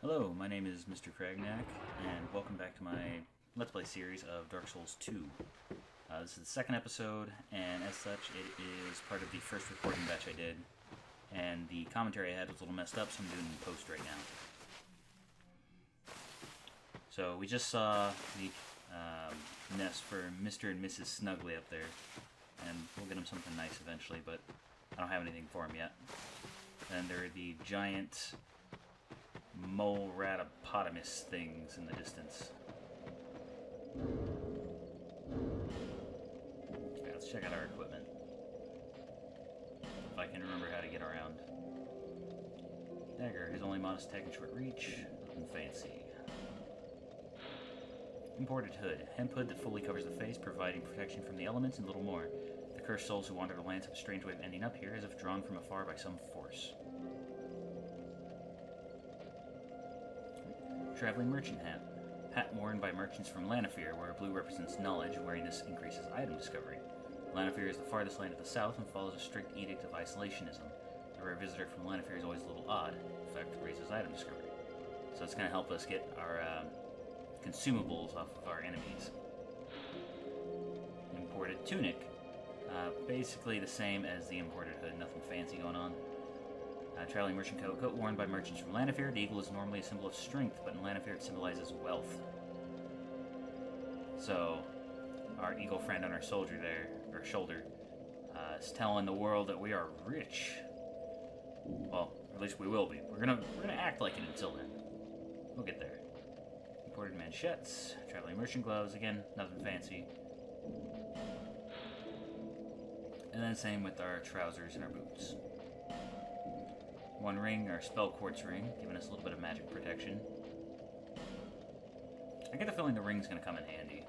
Hello, my name is Mr. Kragnak, and welcome back to my Let's Play series of Dark Souls 2. This is the second episode, and as such, it is part of the first recording batch I did, and the commentary I had was a little messed up, so I'm doing it in post right now. So, we just saw the nest for Mr. and Mrs. Snuggly up there, and we'll get them something nice eventually, but I don't have anything for them yet. And there are the giant mole ratopotamus things in the distance. Okay, let's check out our equipment. If I can remember how to get around. Dagger, his only modest attack and short reach. Nothing fancy. Imported hood. Hemp hood that fully covers the face, providing protection from the elements and little more. The cursed souls who wander the lands have a strange way of ending up here, as if drawn from afar by some force. Traveling merchant hat. Hat worn by merchants from Lanafir, where blue represents knowledge. Wearing this increases item discovery. Lanafir is the farthest land of the south and follows a strict edict of isolationism. A rare visitor from Lanafir is always a little odd. In fact, it raises item discovery. So it's going to help us get our consumables off of our enemies. Imported tunic. Basically the same as the imported hood, nothing fancy going on. Traveling merchant coat. Coat worn by merchants from Lanafir. The eagle is normally a symbol of strength, but in Lanafir it symbolizes wealth. So, our eagle friend on our soldier there, or shoulder, is telling the world that we are rich. Well, at least we will be. We're gonna act like it until then. We'll get there. Imported manchettes. Traveling merchant gloves. Again, nothing fancy. And then same with our trousers and our boots. One ring, our spell quartz ring, giving us a little bit of magic protection. I get the feeling the ring's going to come in handy.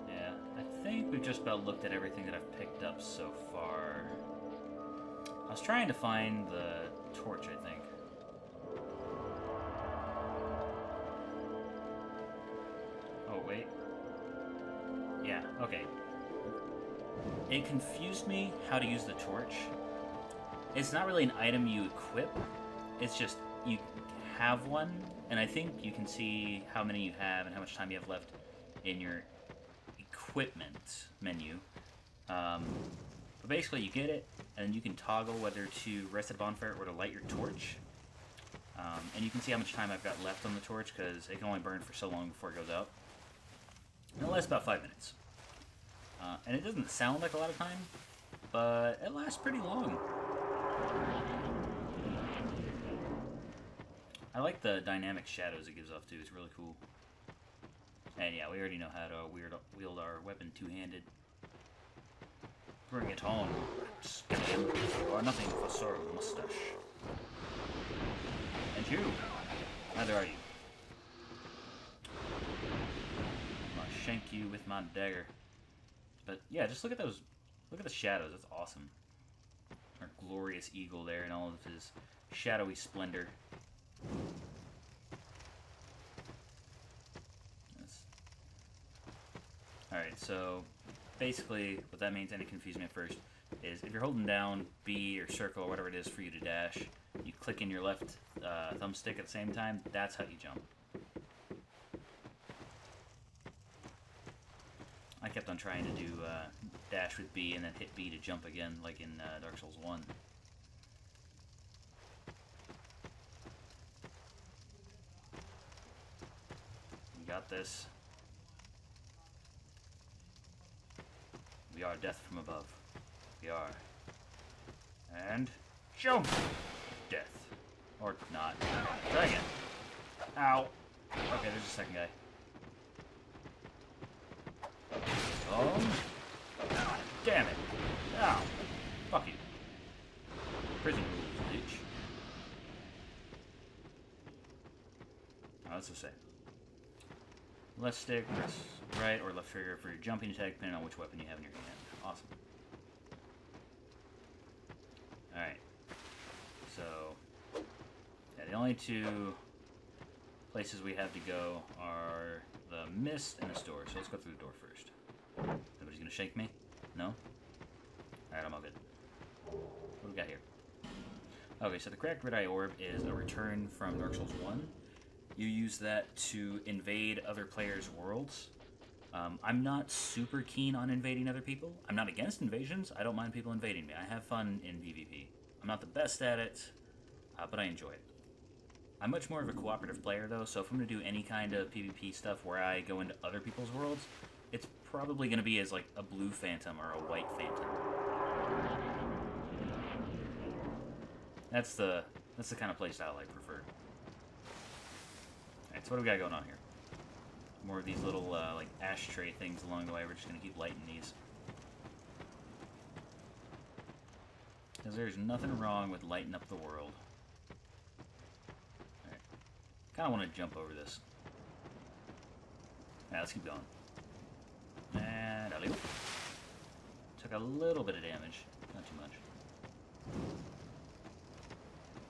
Yeah, I think we've just about looked at everything that I've picked up so far. I was trying to find the torch, I think. Oh, wait. Yeah, okay. It confused me how to use the torch. It's not really an item you equip. It's just you have one, and I think you can see how many you have and how much time you have left in your equipment menu. But basically you get it, and you can toggle whether to rest at a bonfire or to light your torch. And you can see how much time I've got left on the torch, because it can only burn for so long before it goes out. It lasts about 5 minutes. And it doesn't sound like a lot of time, but it lasts pretty long. I like the dynamic shadows it gives off too, it's really cool. And yeah, we already know how to wield our weapon two-handed. Bring it on, Scallion. You are nothing for sorrow, mustache. And you, neither are you. Shank you with my dagger. But yeah, just look at those. Look at the shadows. That's awesome. Our glorious eagle there in all of his shadowy splendor. Alright, so basically what that means, and it confused me at first, is if you're holding down B or circle or whatever it is for you to dash, you click in your left thumbstick at the same time, that's how you jump. I kept on trying to do dash with B and then hit B to jump again, like in Dark Souls 1. We got this. We are death from above. We are. And jump! Death. Or not. Try again. Ow! Okay, there's a second guy. Oh, damn it. Ow. Fuck you. Prison rules, bitch. Oh, that's the same. Left stick, press right or left trigger for your jumping attack, depending on which weapon you have in your hand. Awesome. Alright. So, yeah, the only two places we have to go are the mist and the store. So let's go through the door first. Nobody's gonna shake me. No? Alright, I'm all good. What do we got here? Okay, so the cracked red eye orb is a return from Dark Souls 1. You use that to invade other players' worlds. I'm not super keen on invading other people. I'm not against invasions. I don't mind people invading me. I have fun in PvP. I'm not the best at it, but I enjoy it. I'm much more of a cooperative player, though, so if I'm going to do any kind of PvP stuff where I go into other people's worlds, it's probably going to be as, like, a blue phantom or a white phantom. That's the kind of playstyle I prefer. Alright, so what do we got going on here? More of these little, like, ashtray things along the way. We're just going to keep lighting these. Because there's nothing wrong with lighting up the world. Alright. Kind of want to jump over this. Alright, let's keep going. And alley-oop. Took a little bit of damage. Not too much.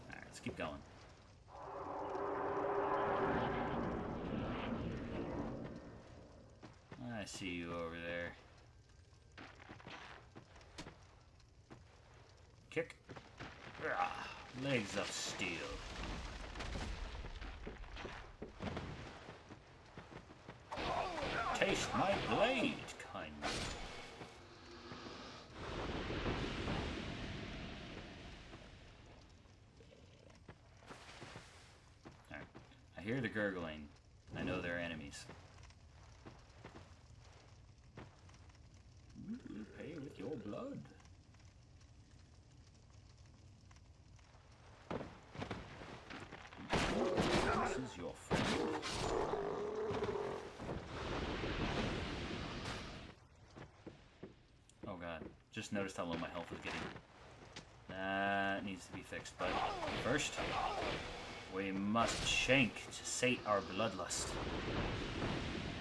Alright, let's keep going. I see you over there. Kick. Legs of steel. Taste my blade, kindly. Alright. I hear the gurgling. I know they're enemies. You pay with your blood. This is your friend. Oh god. Just noticed how low my health is getting. That needs to be fixed, but first, we must shank to sate our bloodlust.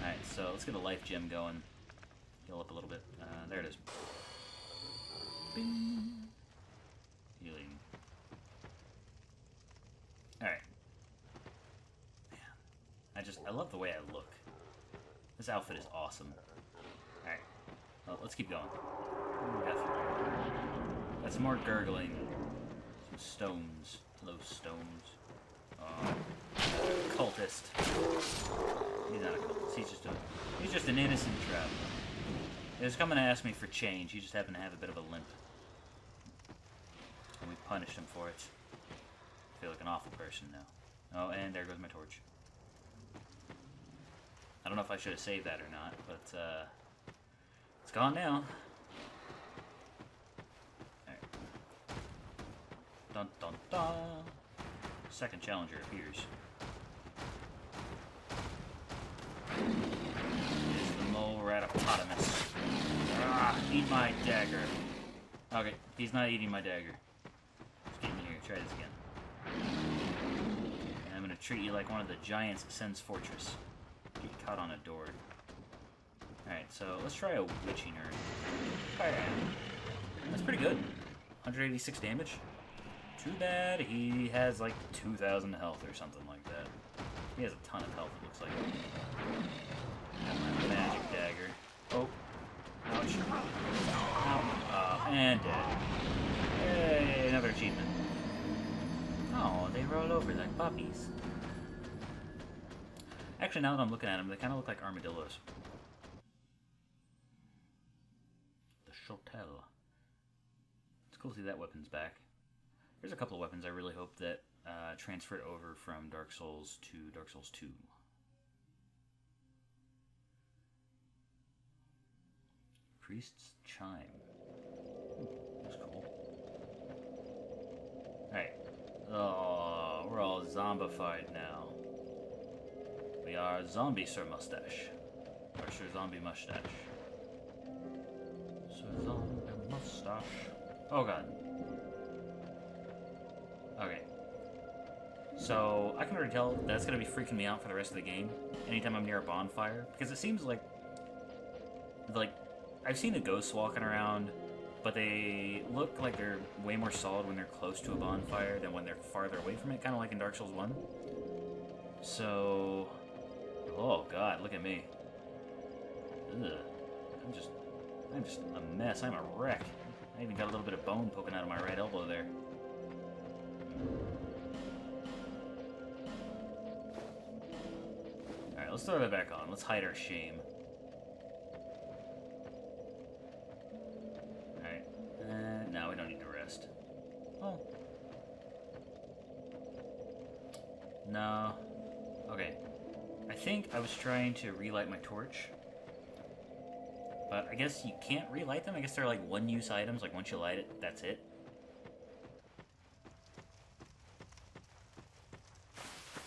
Alright, so let's get a life gem going. Heal up a little bit. There it is. Bing. Healing. Alright. Man. I love the way I look. This outfit is awesome. Alright. Well, let's keep going. That's more gurgling. Some stones. Hello, stones. Cultist. He's not a cultist. He's just an innocent traveler. He was coming to ask me for change. He just happened to have a bit of a limp. And we punished him for it. I feel like an awful person now. Oh, and there goes my torch. I don't know if I should have saved that or not, but it's gone now. Alright. Dun dun dun. Second challenger appears. It is the mole ratopotamus. Ah, eat my dagger. Okay, he's not eating my dagger. Just get in here, try this again. And I'm gonna treat you like one of the giants at Sen's Fortress. Get caught on a door. Alright, so let's try a witching urn. Bam. That's pretty good. 186 damage. Too bad he has like 2,000 health or something like that. He has a ton of health, it looks like. And my magic dagger. Oh. Ouch. Ow. And dead. Yay, another achievement. Oh, they roll over like puppies. Actually, now that I'm looking at them, they kind of look like armadillos. The Chotel. It's cool to see that weapon's back. There's a couple of weapons I really hope that transferred over from Dark Souls to Dark Souls 2. Priest's Chime. Ooh, that's cool. Alright. Oh, we're all zombified now. We are Zombie Sir Mustache. Or Sir Zombie Mustache. Sir Zombie Mustache. Oh god. Okay. So, I can already tell that's going to be freaking me out for the rest of the game. Anytime I'm near a bonfire. Because it seems like... I've seen the ghosts walking around, but they look like they're way more solid when they're close to a bonfire than when they're farther away from it. Kind of like in Dark Souls 1. So... Oh god, look at me. Ugh. I'm just a mess. I'm a wreck. I even got a little bit of bone poking out of my right elbow there. Alright, let's throw that back on. Let's hide our shame. Alright. No, we don't need to rest. Oh. No. Okay. I think I was trying to relight my torch. But I guess you can't relight them. I guess they're like one-use items. Like once you light it, that's it.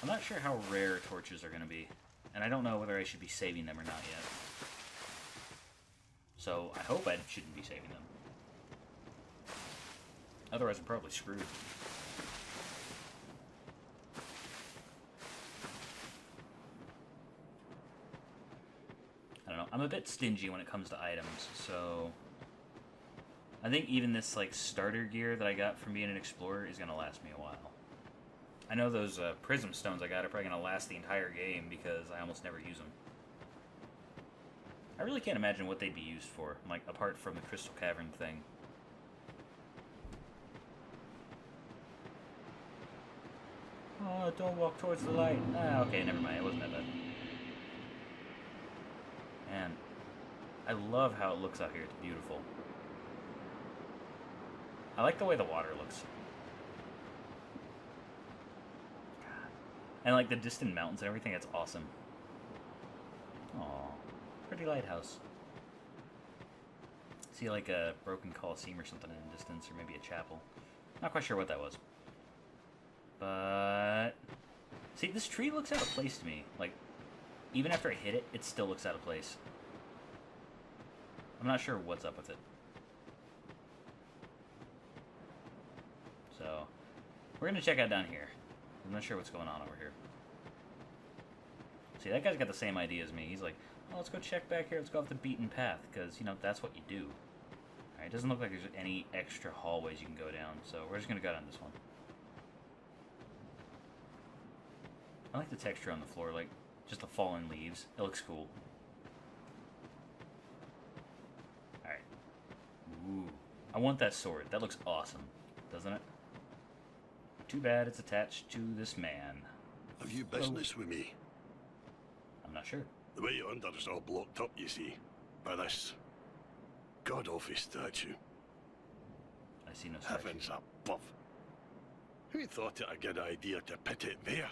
I'm not sure how rare torches are going to be. And I don't know whether I should be saving them or not yet. So I hope I shouldn't be saving them. Otherwise I'm probably screwed. I don't know. I'm a bit stingy when it comes to items, so I think even this like starter gear that I got from being an explorer is going to last me a while. I know those prism stones I got are probably going to last the entire game because I almost never use them. I really can't imagine what they'd be used for, like apart from the Crystal Cavern thing. Oh, don't walk towards the light. Ah, okay, never mind. It wasn't that bad. Man, I love how it looks out here. It's beautiful. I like the way the water looks. God. And like the distant mountains and everything, it's awesome. Aw, pretty lighthouse. See like a broken Colosseum or something in the distance, or maybe a chapel. Not quite sure what that was. But see, this tree looks out of place to me. Like, even after I hit it, it still looks out of place. I'm not sure what's up with it. So, we're gonna check out down here. I'm not sure what's going on over here. See, that guy's got the same idea as me. He's like, oh, let's go check back here. Let's go off the beaten path, because, you know, that's what you do. Alright, it doesn't look like there's any extra hallways you can go down, so we're just gonna go down this one. I like the texture on the floor, like just the fallen leaves. It looks cool. Alright. Ooh. I want that sword. That looks awesome, doesn't it? Too bad it's attached to this man. Have you business with me? I'm not sure. The way under is all blocked up, you see, by this god-awful statue. I see no statue. Heavens above. Who thought it a good idea to put it there?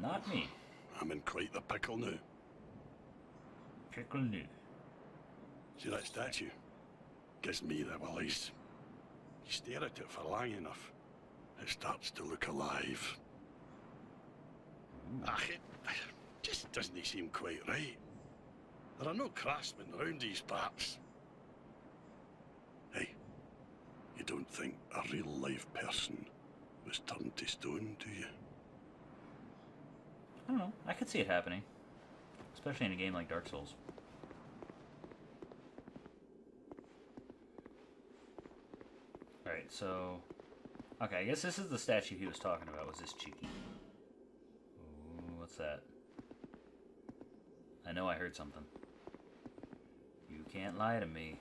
Not me. I'm in quite the pickle now. Pickle new. See that statue? Gives me the willies. You stare at it for long enough, it starts to look alive. It just doesn't seem quite right. There are no craftsmen round these parts. Hey, you don't think a real live person was turned to stone, do you? I don't know. I could see it happening. Especially in a game like Dark Souls. Alright, so... Okay, I guess this is the statue he was talking about, was this cheeky. Ooh, what's that? I know I heard something. You can't lie to me.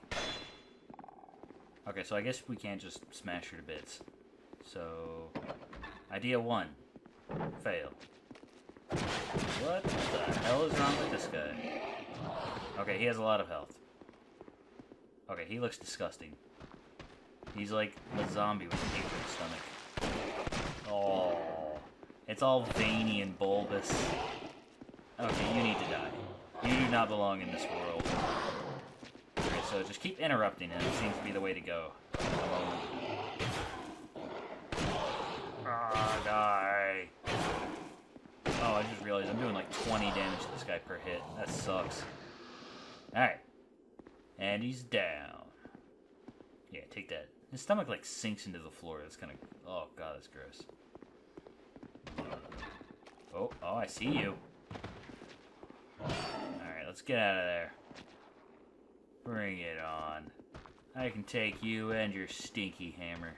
Okay, so I guess we can't just smash her to bits. So... Idea 1. Fail. What the hell is wrong with this guy? Okay, he has a lot of health. Okay, he looks disgusting. He's like a zombie with an apron stomach. Oh, it's all veiny and bulbous. Okay, you need to die. You do not belong in this world. Okay, so just keep interrupting him. It seems to be the way to go. Ah, die. Oh, I just realized I'm doing like 20 damage to this guy per hit. That sucks. Alright. And he's down. Yeah, take that. His stomach like sinks into the floor. That's kind of... Oh, God, that's gross. Oh, I see you. Alright, let's get out of there. Bring it on. I can take you and your stinky hammer.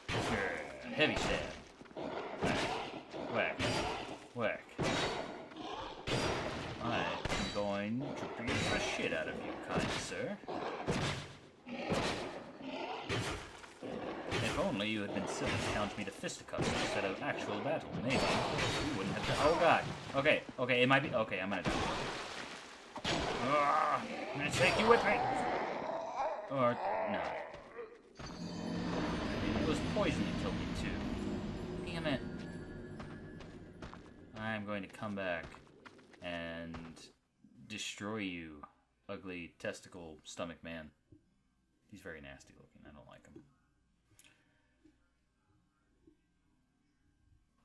Sure. Heavy stab. Whack. Whack. I'm going to If only you had been silly to challenge me to fisticuffs instead of actual battle, maybe you wouldn't have to— Oh god. Okay, okay, it might be— Okay, I'm gonna die. I'm gonna take you with me! Or not. Maybe it was poison that killed me too. Damn it. I'm going to come back and destroy you, ugly testicle stomach man. He's very nasty looking. I don't like him.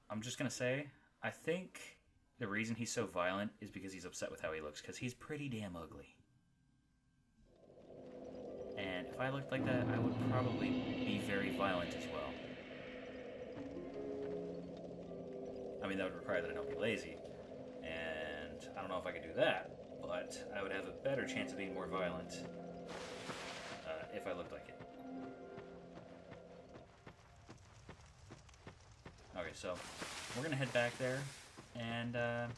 I'm just gonna say, I think the reason he's so violent is because he's upset with how he looks, because he's pretty damn ugly. And if I looked like that, I would probably be very violent as well. I mean, that would require that I don't be lazy, and I don't know if I could do that, but I would have a better chance of being more violent if I looked like it. Okay, so we're gonna head back there, and I'm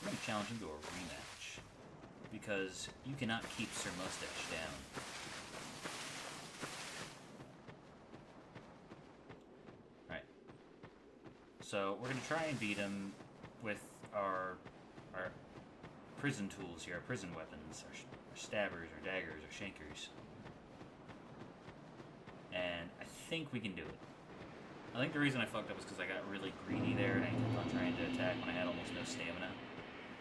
gonna challenge him to a rematch, because you cannot keep Sir Mustache down. Alright. So we're gonna try and beat him with our prison tools here, our prison weapons, our stabbers, our daggers, our shankers. And I think we can do it. I think the reason I fucked up was because I got really greedy there and I kept on trying to attack when I had almost no stamina.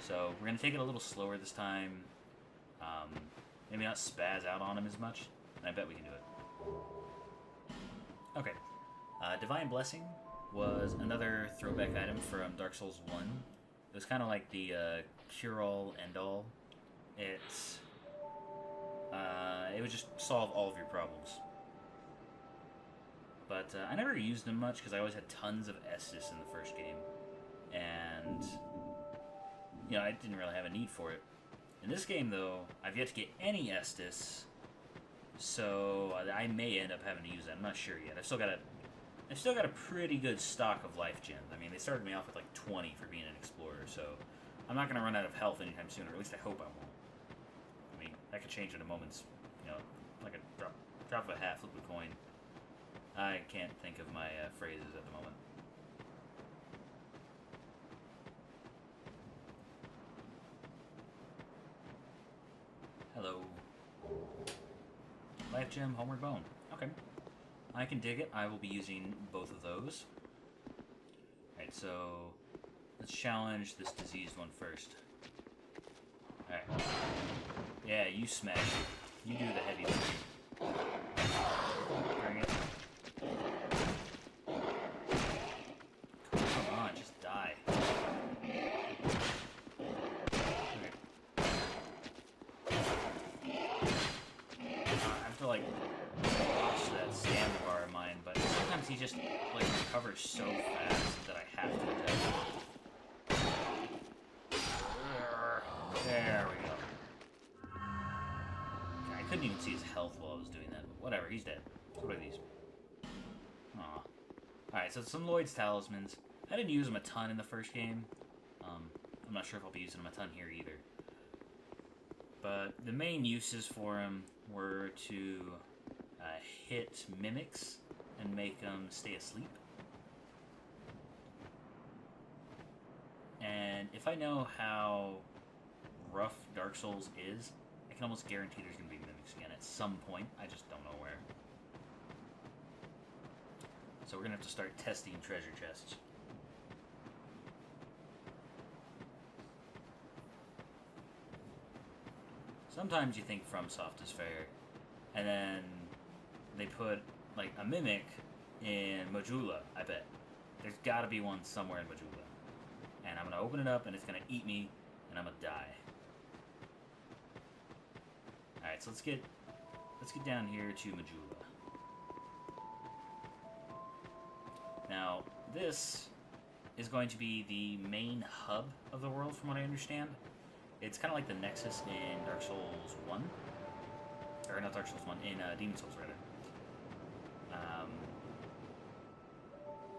So we're going to take it a little slower this time. Maybe not spaz out on him as much. And I bet we can do it. Okay. Divine Blessing was another throwback item from Dark Souls 1. It was kind of like the cure-all, end-all. It would just solve all of your problems. But I never used them much because I always had tons of Estus in the first game. And, you know, I didn't really have a need for it. In this game, though, I've yet to get any Estus, so I may end up having to use that. I'm not sure yet. I've still got a pretty good stock of life gems. I mean, they started me off with like 20 for being an explorer, so I'm not going to run out of health anytime soon, or at least I hope I won't. I mean, that could change in a moment's, you know, like a drop of a hat, flip a coin. I can't think of my phrases at the moment. Hello. Life gem, homeward bone. Okay. I can dig it. I will be using both of those. Alright, so let's challenge this diseased one first. Alright. Yeah, you smash it. You do the heavy lifting. Bring it. Come on, just die. Okay. I have to like watch that stamina bar of mine, but sometimes he just like recovers so fast that I have to attack. There we go. I couldn't even see his health while I was doing that, but whatever, he's dead. What are these? Aw. Alright, so some Lloyd's Talismans. I didn't use them a ton in the first game. I'm not sure if I'll be using them a ton here either. But the main uses for them were to hit mimics and make them stay asleep. And if I know how rough Dark Souls is, I can almost guarantee there's going to be mimics again at some point. I just don't know where. So we're going to have to start testing treasure chests. Sometimes you think FromSoft is fair, and then they put, like, a mimic in Majula, I bet. There's gotta be one somewhere in Majula. And I'm gonna open it up, and it's gonna eat me, and I'm gonna die. Alright, so let's get down here to Majula. Now, this is going to be the main hub of the world, from what I understand. It's kind of like the Nexus in Dark Souls 1. Or not Dark Souls 1, in Demon Souls, rather.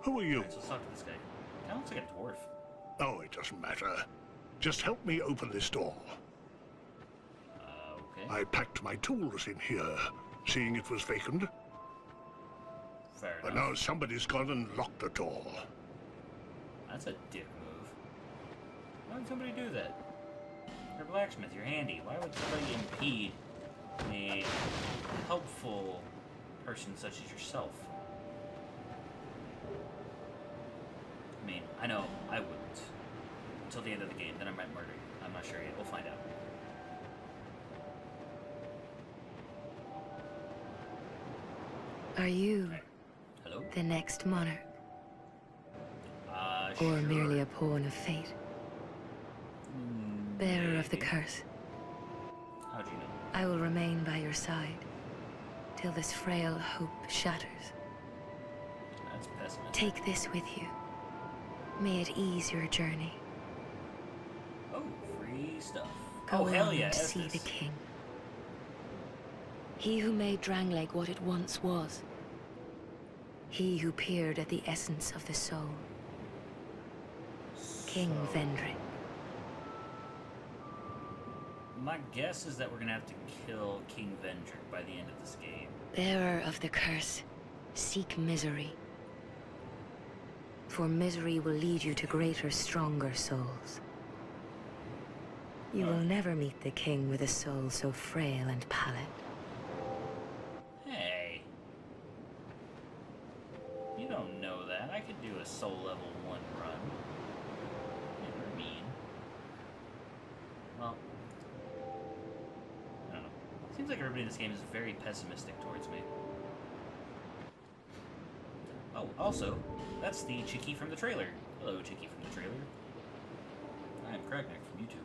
Who are you? Right, so let's talk to this guy. That looks like a dwarf. Oh, it doesn't matter. Just help me open this door. Okay. I packed my tools in here, seeing it was vacant. Fair But enough. now somebody's gone and locked the door. That's a dick move. Why would somebody do that? You're a blacksmith, you're handy. Why would somebody impede a helpful person such as yourself? I mean, I know I wouldn't. Until the end of the game, then I might murder you. I'm not sure yet. We'll find out. Are you Right. Hello? the next monarch? Sure. Or merely a pawn of fate? Bearer of the Maybe. curse, How'd you know? I will remain by your side till this frail hope shatters. That's pessimistic. Take this with you. May it ease your journey. Oh, free stuff. Go Oh, hell on yeah, and F see this. the king. He who made Drangleic what it once was. He who peered at the essence of the soul. King So, Vendrick. my guess is that we're gonna have to kill King Vendrick by the end of this game. Bearer of the curse, seek misery. For misery will lead you to greater, stronger souls. You will never meet the king with a soul so frail and pallid. Hey. You don't know that. I could do a soul level 1 run. Never mean. Well, I don't know. Seems like everybody in this game is very pessimistic towards me. Oh, also, that's the Chickie from the trailer. Hello, Chickie from the trailer. I am Kragnek from YouTube.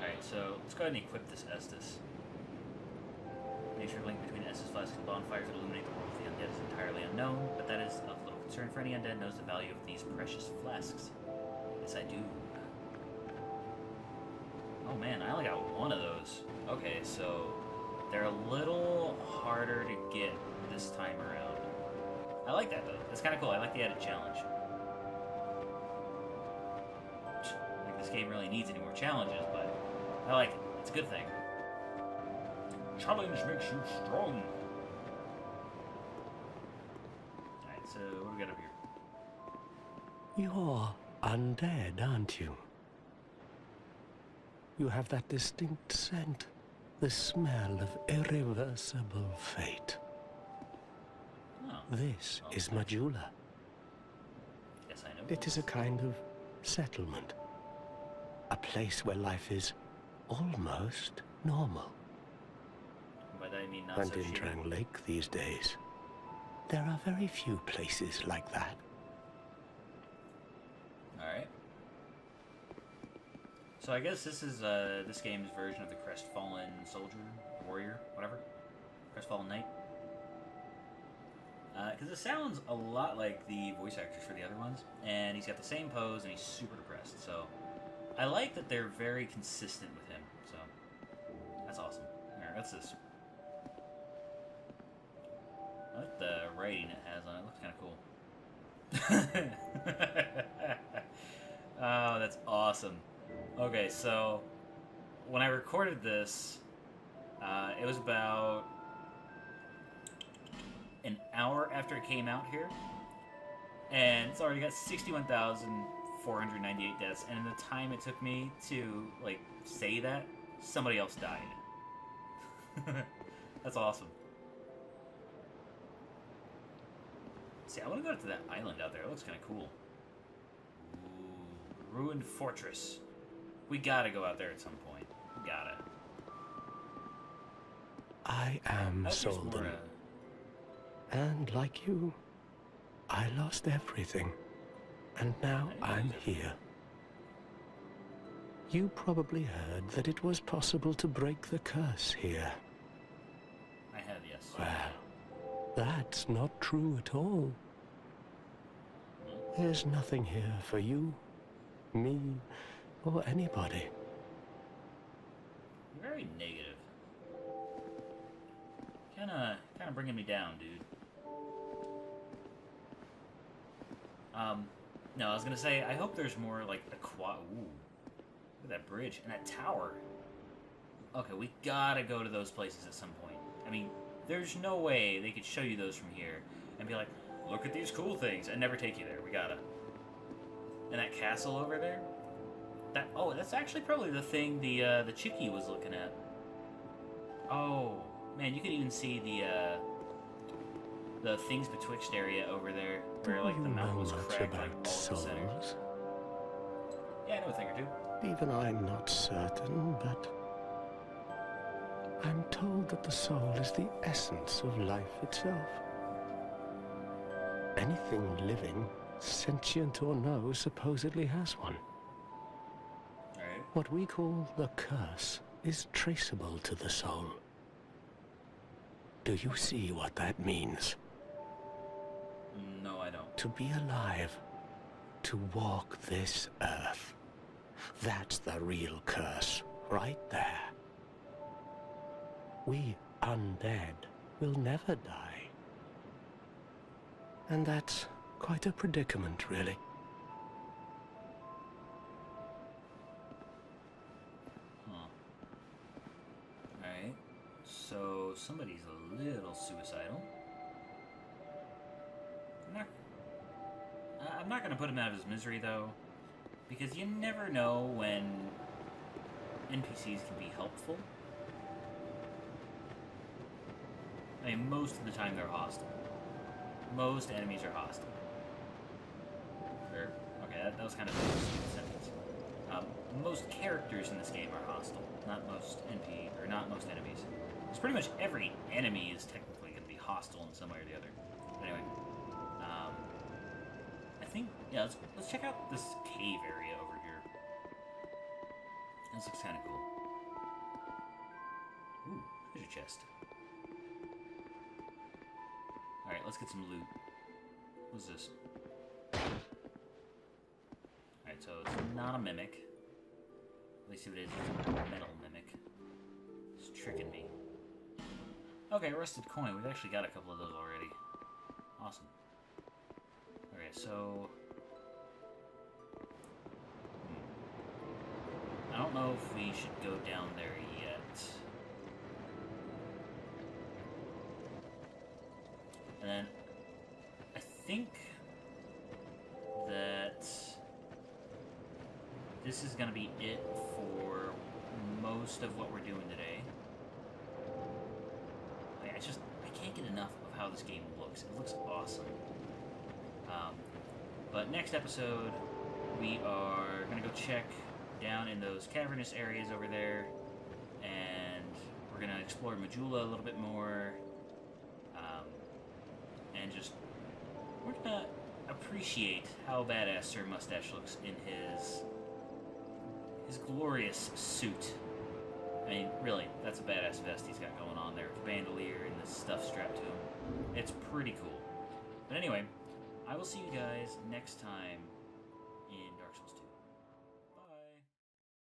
Alright, so let's go ahead and equip this Estus. Nature link between Estus flasks and bonfires that illuminate the world of the undead is entirely unknown, but that is of little concern for any undead knows the value of these precious flasks. Yes, I do. Oh man, I only got one of those. Okay, so they're a little harder to get this time around. I like that though. It's kind of cool. I like the added challenge. Like this game really needs any more challenges, but I like it. It's a good thing. Challenge makes you strong. Alright, so what do we got up here? You're undead, aren't you? You have that distinct scent, the smell of irreversible fate. Oh, This is Majula. yes, I know. It is a kind of settlement. A place where life is almost normal. By that I mean not And so in shitty. Drangleic these days, there are very few places like that. Alright. So I guess this is this game's version of the Crestfallen Soldier, Warrior, whatever. Crestfallen Knight. Because it sounds a lot like the voice actors for the other ones, and he's got the same pose, and he's super depressed, so I like that they're very consistent with him, so that's awesome. Alright, what's this? I like the writing it has on it, looks kind of cool. Oh, that's awesome. Okay, so when I recorded this, it was about an hour after it came out here, and it's already got 61,498 deaths, and in the time it took me to, like, say that, somebody else died. That's awesome. See, I want to go to that island out there. It looks kind of cool. Ooh, ruined fortress. We gotta go out there at some point. We gotta. I am I hope there's more, Solden. And like you, I lost everything. And now I'm here. You probably heard that it was possible to break the curse here. I have, yes. Well, that's not true at all. There's nothing here for you, me, or anybody. You're very negative. Kinda bringing me down, dude. No, I was gonna say, I hope there's more, like, ooh. Look at that bridge and that tower. Okay, we gotta go to those places at some point. I mean, There's no way they could show you those from here and be like, look at these cool things, and never take you there. We gotta. And that castle over there? Oh, that's actually probably the thing the chickie was looking at. Oh, man, you could even see the things betwixt area over there, where like the mountain was cracked like all in the center. Yeah, I know a thing or two. Even I'm not certain, but I'm told that the soul is the essence of life itself. Anything living, sentient or no, supposedly has one. Right. What we call the curse is traceable to the soul. Do you see what that means? No, I don't. To be alive, to walk this earth. That's the real curse, right there. We undead will never die. And that's quite a predicament, really. Huh. Alright. So, somebody's a little suicidal. I'm not going to put him out of his misery, though, because you never know when NPCs can be helpful. I mean, most of the time they're hostile. Most enemies are hostile. Okay, that was kind of a stupid sentence. Most characters in this game are hostile, not most enemies. Because pretty much every enemy is technically going to be hostile in some way or the other. Anyway, I think, yeah, let's check out this cave area over here. This looks kind of cool. Ooh, there's a chest. Alright, let's get some loot. What's this? Alright, so it's not a mimic. Let me see what it is. It's a metal mimic. It's tricking me. Okay, rusted coin. We've actually got a couple of those already. Awesome. Okay, so... I don't know if we should go down there yet. And then I think that this is going to be it for most of what we're doing today. I can't get enough of how this game looks. It looks awesome. But next episode, we are going to go check down in those cavernous areas over there, and we're going to explore Majula a little bit more, and just, we're going to appreciate how badass Sir Mustache looks in his glorious suit. I mean, really, that's a badass vest he's got going on there, with bandolier and this stuff strapped to him. It's pretty cool. But anyway, I will see you guys next time